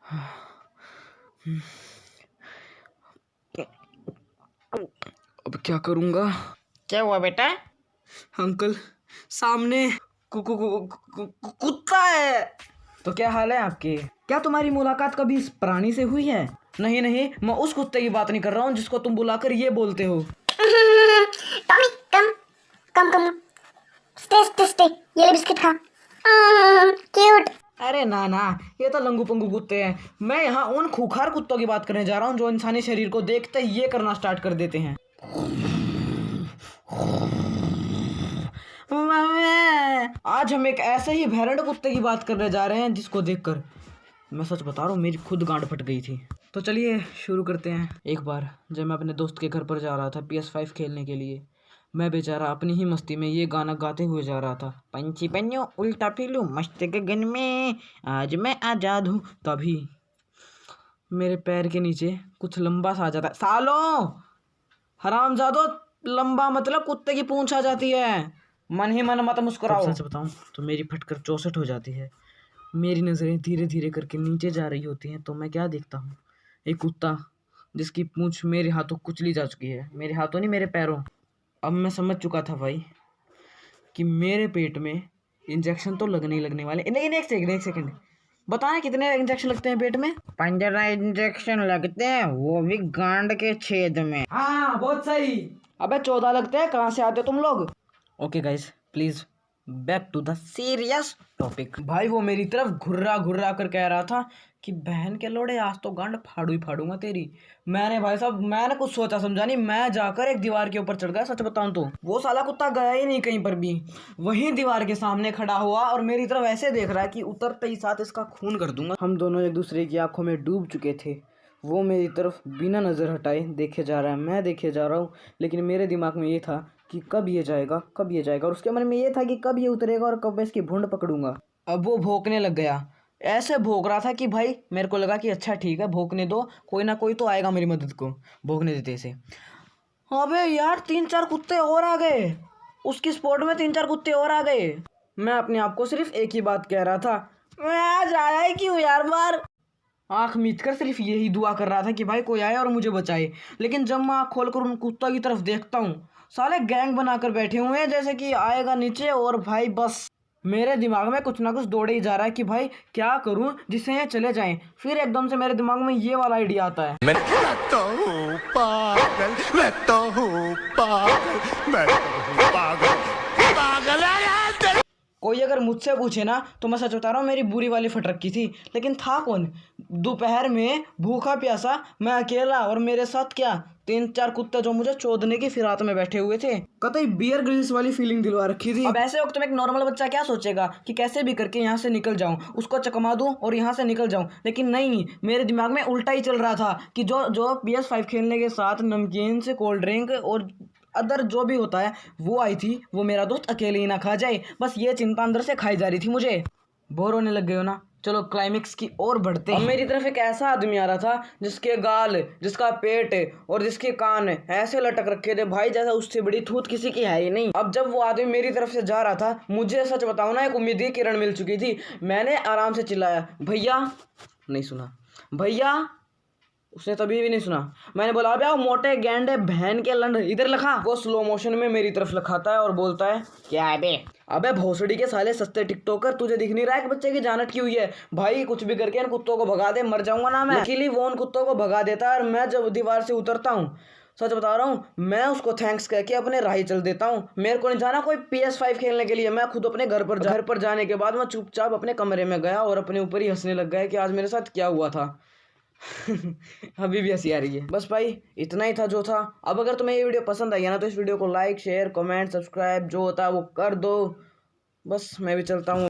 अब क्या करूंगा? क्या हुआ बेटा? अंकल, सामने कुत्ता है। तो क्या हाल है आपके? क्या तुम्हारी मुलाकात कभी इस प्राणी से हुई है? नहीं नहीं, मैं उस कुत्ते की बात नहीं कर रहा हूँ जिसको तुम बुलाकर ये बोलते हो। टॉमी, कम कम कम, स्टे, ये ले बिस्किट खा। क्यूट। अरे ना ना, ये तो लंगू पंगू कुत्ते हैं। मैं यहाँ उन खूंखार कुत्तों की बात करने जा रहा हूँ जो इंसानी शरीर को देखते ही ये करना स्टार्ट कर देते हैं। आज हम एक ऐसे ही भैरड़ कुत्ते की बात करने जा रहे हैं जिसको देखकर मैं सच बता रहा हूँ मेरी खुद गांड फट गई थी। तो चलिए शुरू करते हैं। एक बार जब मैं अपने दोस्त के घर पर जा रहा था PS5 खेलने के लिए, मैं बेचारा अपनी ही मस्ती में ये गाना गाते हुए जा रहा था। पंछी बन्यो उल्टा पीलू मस्त गगन में, आज मैं आजाद हूँ। तभी मेरे पैर के नीचे कुछ लंबा सा आ जाता है। सालों हरामजादो, लंबा मतलब कुत्ते की पूंछ आ जाती है। मन ही मन मत मुस्कुराओ। सच बताऊं तो मेरी फटकर 64 हो जाती है। मेरी नज़रें धीरे धीरे करके नीचे जा रही होती हैं तो मैं क्या देखता हूँ, एक कुत्ता जिसकी पूंछ मेरे हाथों कुचली जा चुकी है। मेरे हाथों नहीं, मेरे पैरों। अब मैं समझ चुका था भाई कि मेरे पेट में इंजेक्शन तो लगने ही लगने वाले। लेकिन एक सेकंड बताना कितने इंजेक्शन लगते हैं पेट में? 15 इंजेक्शन लगते हैं, वो भी गांड के छेद में। हाँ बहुत सही। अबे 14 लगते हैं, कहाँ से आते हो तुम लोग? Okay guys, please back to the serious topic. भाई वो मेरी तरफ घुर्रा घुर्रा कर कह रहा था कि बहन के लोड़े आज तो गांड फाड़ू ही फाड़ूंगा तेरी। मैंने भाई साहब मैंने कुछ सोचा समझा नहीं, मैं जाकर एक दीवार के ऊपर चढ़ गया। सच बताऊं तो वो साला कुत्ता गया ही नहीं कहीं पर भी, वहीं दीवार के सामने खड़ा हुआ और मेरी तरफ ऐसे देख रहा है कि उतरते ही साथ इसका खून कर दूंगा। हम दोनों एक दूसरे की आंखों में डूब चुके थे। वो मेरी तरफ बिना नज़र हटाए देखे जा रहा है, मैं देखे जा रहा हूँ। लेकिन मेरे दिमाग में ये था कि कब ये जाएगा, कब ये जाएगा, और उसके मन में ये था कि कब ये उतरेगा और कब मैं इसकी भूंड पकड़ूंगा। अब वो भौंकने लग गया, ऐसे भौंक रहा था कि भाई मेरे को लगा कि अच्छा ठीक है भौंकने दो, कोई ना कोई तो आएगा मेरी मदद को। भौंकने देते इसे। अबे यार 3-4 कुत्ते और आ गए, उसकी स्पॉट में 3-4 कुत्ते और आ गए। मैं अपने आप को सिर्फ एक ही बात कह रहा था, मैं आज आया ही क्यों यार बार। आँख मीच कर सिर्फ यही दुआ कर रहा था कि भाई कोई आए और मुझे बचाए। लेकिन जब मैं आँख खोलकर उन कुत्तों की तरफ देखता हूँ, साले गैंग बनाकर बैठे हुए हैं जैसे कि आएगा नीचे, और भाई बस मेरे दिमाग में कुछ ना कुछ दौड़े ही जा रहा है कि भाई क्या करूं जिससे ये चले जाएं। फिर एकदम से मेरे दिमाग में ये वाला आइडिया आता है, मैं तो हूँ पागल, मैं तो हूँ पागल, मैं तो हूँ पागल, पागल है यार। कोई अगर मुझसे पूछे ना तो मैं सच बता रहा हूँ मेरी बुरी वाली फट रखी थी। लेकिन था कौन, दोपहर में भूखा प्यासा, मैं अकेला, और मेरे साथ क्या 3-4 कुत्ते जो मुझे चोदने की फिरात में बैठे हुए थे। कतई बियर ग्रिल्स वाली फीलिंग दिलवा रखी थी। अब ऐसे वक्त में एक नॉर्मल बच्चा क्या सोचेगा कि कैसे भी करके यहाँ से निकल जाऊँ, उसको चकमा दूँ और यहाँ से निकल जाऊँ। लेकिन नहीं, मेरे दिमाग में उल्टा ही चल रहा था कि जो PS5 खेलने के साथ नमकीन से कोल्ड ड्रिंक और अदर जो भी होता है वो आई थी, वो मेरा दोस्त अकेले ही ना खा जाए, बस ये चिंता अंदर से खाई जा रही थी। मुझे बोर होने लग गए हो ना, चलो क्लाइमेक्स की ओर बढ़ते हैं। मेरी तरफ एक ऐसा आदमी आ रहा था जिसके गाल, जिसका पेट और जिसके कान ऐसे लटक रखे थे भाई जैसा उससे बड़ी थूत किसी की है ही नहीं। अब जब वो आदमी मेरी तरफ से जा रहा था, मुझे सच बताऊं ना एक उम्मीद की किरण मिल चुकी थी। मैंने आराम से चिल्लाया भैया, नहीं सुना भैया, उसने तभी भी नहीं सुना। मैंने बोला अबे मोटे गैंडे बहन के लंड इधर लखा। वो स्लो मोशन में मेरी तरफ लखाता है और बोलता है क्या है बे? अबे भोसड़ी के साले सस्ते टिकटॉकर, तुझे दिख नहीं रहा है कि बच्चे की जान अटकी हुई है? भाई कुछ भी करके इन कुत्तों को भगा दे, मर जाऊंगा ना मैं। लकीली वो उन कुत्तों को भगा देता है और मैं जब दीवार से उतरता हूँ, सच बता रहा हूँ, मैं उसको थैंक्स कह के अपने राह चल देता हूँ। मेरे को नहीं जाना कोई PS5 खेलने के लिए, मैं खुद अपने घर पर जाने के बाद मैं चुपचाप अपने कमरे में गया और अपने ऊपर ही हंसने लग गया कि आज मेरे साथ क्या हुआ था। अभी भी हंसी आ रही है। बस भाई इतना ही था जो था। अब अगर तुम्हें ये वीडियो पसंद आई है ना तो इस वीडियो को लाइक शेयर कमेंट सब्सक्राइब जो होता है वो कर दो। बस मैं भी चलता हूँ।